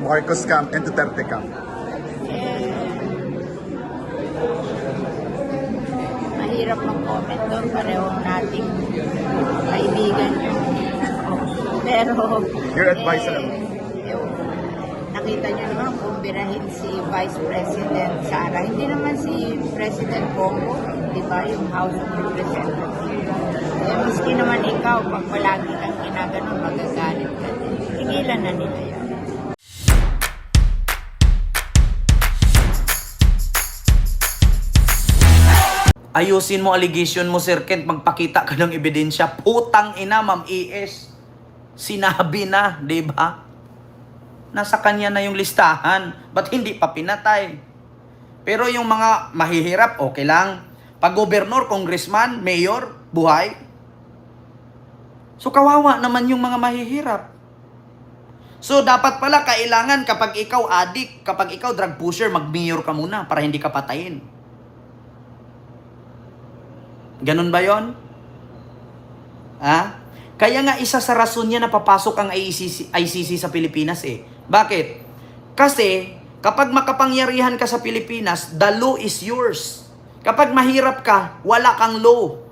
Marcos camp and Duterte camp. Mahirap mag-comment doon. Pareho nating kaibigan yun. Pero, Your advice alam. Nakita nyo naman kung birahin si Vice President Sara. Hindi naman si President Bongo, di ba, yung House of Representatives. Miski naman ikaw, pag palagi kang ginaganon, magagalit ka din. Tigilan na nila yan. Ayusin mo allegation mo, Sir Kent, magpakita ka ng ebidensya. Putang ina, Ma'am ES. Sinabi na, di ba? Nasa kanya na yung listahan. Ba't hindi pa pinatay? Pero yung mga mahihirap, okay lang. Pag gobernador, congressman, mayor, buhay. So kawawa naman yung mga mahihirap. So dapat pala kailangan kapag ikaw addict, kapag ikaw drug pusher, mag-mayor ka muna para hindi ka patayin. Ganun ba yon? Ha? Kaya nga isa sa rason niya na papasok ang ICC sa Pilipinas eh. Bakit? Kasi kapag makapangyarihan ka sa Pilipinas, the law is yours. Kapag mahirap ka, wala kang law.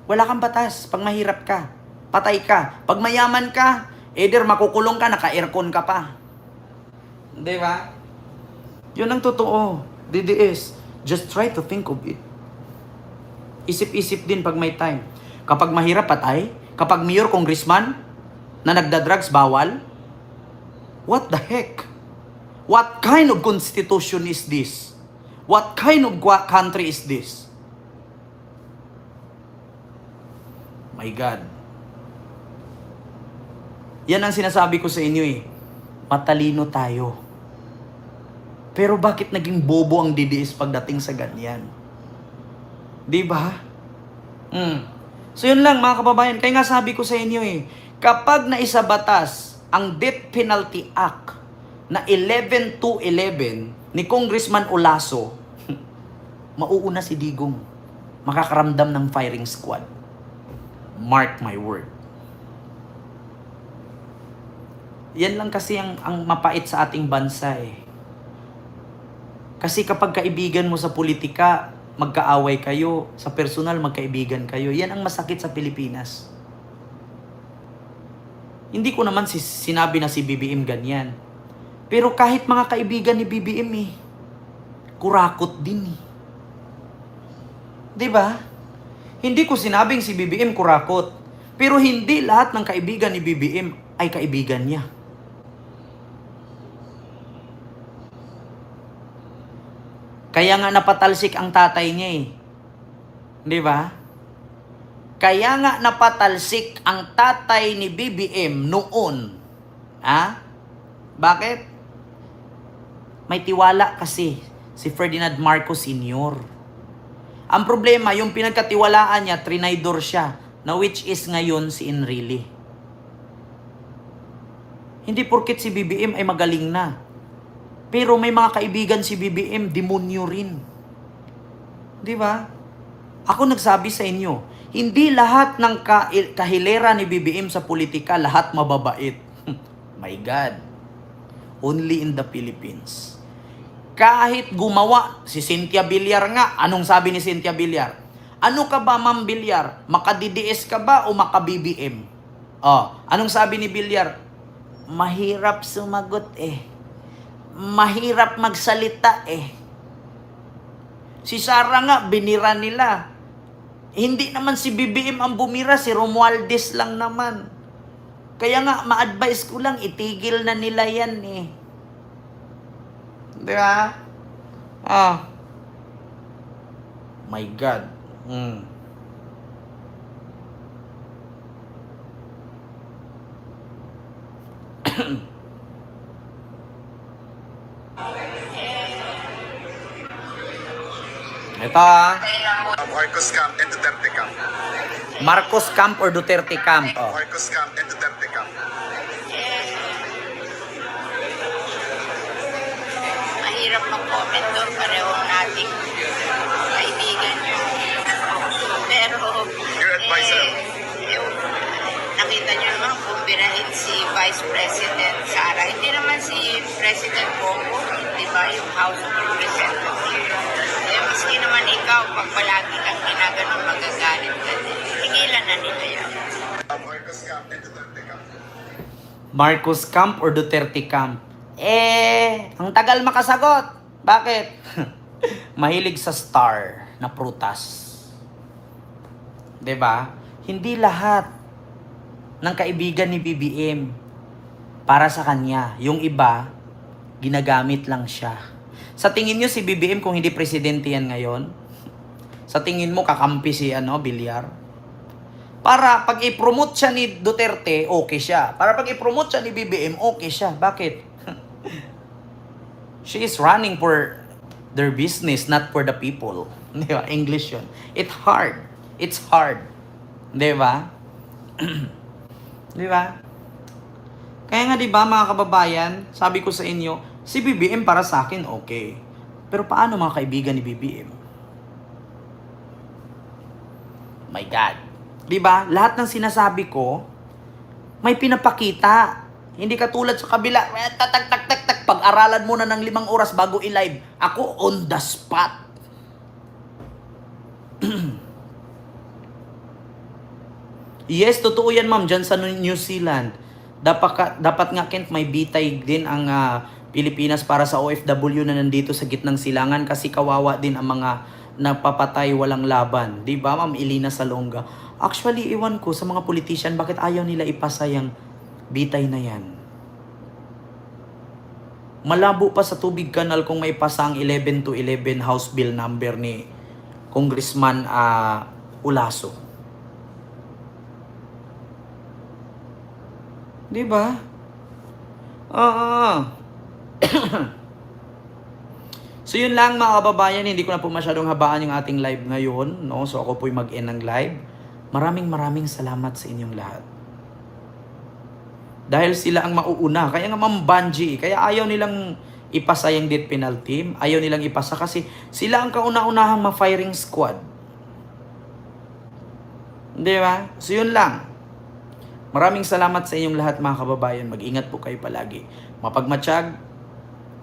Wala kang batas pag mahirap ka. Patay ka. Pag mayaman ka, either makukulong ka, naka-aircon ka pa. Di ba? Yun ang totoo. DDS, just try to think of it. Isip-isip din pag may time. Kapag mahirap, patay. Kapag mayor, congressman, na nagda-drugs, bawal. What the heck? What kind of constitution is this? What kind of country is this? My God. Yan ang sinasabi ko sa inyo eh. Matalino tayo. Pero bakit naging bobo ang DDS pagdating sa ganyan? Diba? So yun lang mga kababayan. Kaya nga sabi ko sa inyo eh, kapag naisabatas ang Death Penalty Act na 11-11 ni Congressman Olaso, mauuna si Digong. Makakaramdam ng firing squad. Mark my word. Yan lang kasi ang mapait sa ating bansa eh. Kasi kapag kaibigan mo sa politika, magkaaway kayo, sa personal magkaibigan kayo. Yan ang masakit sa Pilipinas. Hindi ko naman sinabi na si BBM ganyan. Pero kahit mga kaibigan ni BBM eh, kurakot din eh. Diba? Hindi ko sinabing si BBM kurakot. Pero hindi lahat ng kaibigan ni BBM ay kaibigan niya. Kaya nga napatalsik ang tatay niya eh. Di ba? Kaya nga napatalsik ang tatay ni BBM noon. Ha? Bakit? May tiwala kasi si Ferdinand Marcos Sr. Ang problema, yung pinagkatiwalaan niya, trinaydor siya, na which is ngayon si Enrile. Hindi porket si BBM ay magaling na. Pero may mga kaibigan si BBM, demonyo rin. Di ba? Ako nagsabi sa inyo, hindi lahat ng kahilera ni BBM sa politika, lahat mababait. My God. Only in the Philippines. Kahit gumawa, si Cynthia Villar nga, anong sabi ni Cynthia Villar? Ano ka ba, Ma'am Villar? Maka-DDS ka ba o maka-BBM? Oh, anong sabi ni Villar? Mahirap sumagot eh. Mahirap magsalita eh. Si Sara nga, binira nila. Hindi naman si BBM ang bumira, si Romualdez lang naman. Kaya nga, ma-advise ko lang, itigil na nila yan eh. Di ba? My God. Ito Marcos camp and Duterte camp. Marcos camp or Duterte camp? Oh. Marcos camp and Duterte camp. Mahirap mag-comment doon. Pareho nating kaibigan yun. Pero, Your advice alam. nakita nyo naman kung birahin si Vice Vice President Sara. Hindi naman si President Bongo, di ba, yung House of Representatives. Eh, maski naman ikaw, pag palagi kang ginaganon, magagalit ka din. Tigilan na nila yan. Marcos camp and Duterte camp. Marcos camp or Duterte camp? Ang tagal makasagot. Bakit? Mahilig sa star na prutas. 'Di ba? Hindi lahat ng kaibigan ni BBM para sa kanya. Yung iba, ginagamit lang siya. Sa tingin nyo si BBM kung hindi presidente yan ngayon? Sa tingin mo kakampi si Bilyar? Para pag i-promote siya ni Duterte, okay siya. Para pag i-promote siya ni BBM, okay siya. Bakit? She is running for their business, not for the people. Di ba? English yun. It's hard. It's hard. Di ba? Di ba? Kaya nga di ba mga kababayan, sabi ko sa inyo, si BBM para sa akin okay. Pero paano mga kaibigan ni BBM? My God. Di ba? Lahat ng sinasabi ko, may pinapakita. Hindi katulad sa kabila, tak, pag-aralan mo na ng 5 oras bago i-live. Ako on the spot. Yes, totoo yan ma'am, dyan sa New Zealand. Dapat nga Kent, may bitay din ang Pilipinas para sa OFW na nandito sa gitnang silangan kasi kawawa din ang mga napapatay walang laban. Di ba ma'am Elina Salonga? Actually, iwan ko sa mga politician, bakit ayaw nila ipasa yung bitay na yan? Malabo pa sa tubig kanal kung may pasa ang 11 to 11 House Bill number ni Congressman Ulaso. Di ba? So yun lang mga kababayan, hindi ko na po masyadong habaan yung ating live ngayon, no? So ako po'y mag-end ng live. Maraming salamat sa inyong lahat. Dahil sila ang mauuna. Kaya nga Ma'am Banji, kaya ayaw nilang ipasa yung death penalty. Ayaw nilang ipasa kasi sila ang kauna-unahang ma-firing squad. Di ba? So yun lang. Maraming salamat sa inyong lahat mga kababayan. Mag-ingat po kayo palagi. Mapagmatsyag,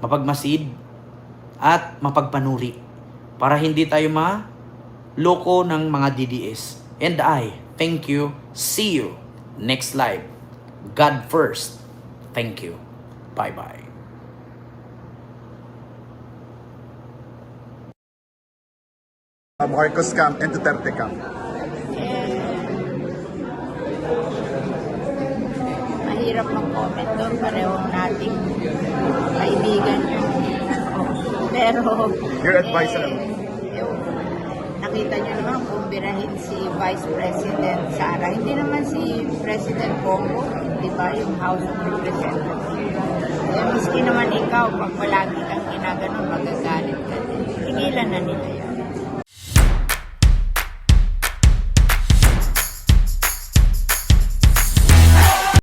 mapagmasid, at mapagpanuri. Para hindi tayo loko ng mga DDS. And I thank you. See you next live. God first. Thank you. Bye-bye. Marcos camp and Duterte camp. Mahirap mag-comment doon. Pareho nating kaibigan yun. Pero, Your advice lang. Nakita nyo naman kung birahin si Vice President Sara. Hindi naman si President Bongo, di ba, yung House of Representatives. Eh, maski naman ikaw, pag palagi kang ginaganon, magagalit ka din. Tigilan na nila yan.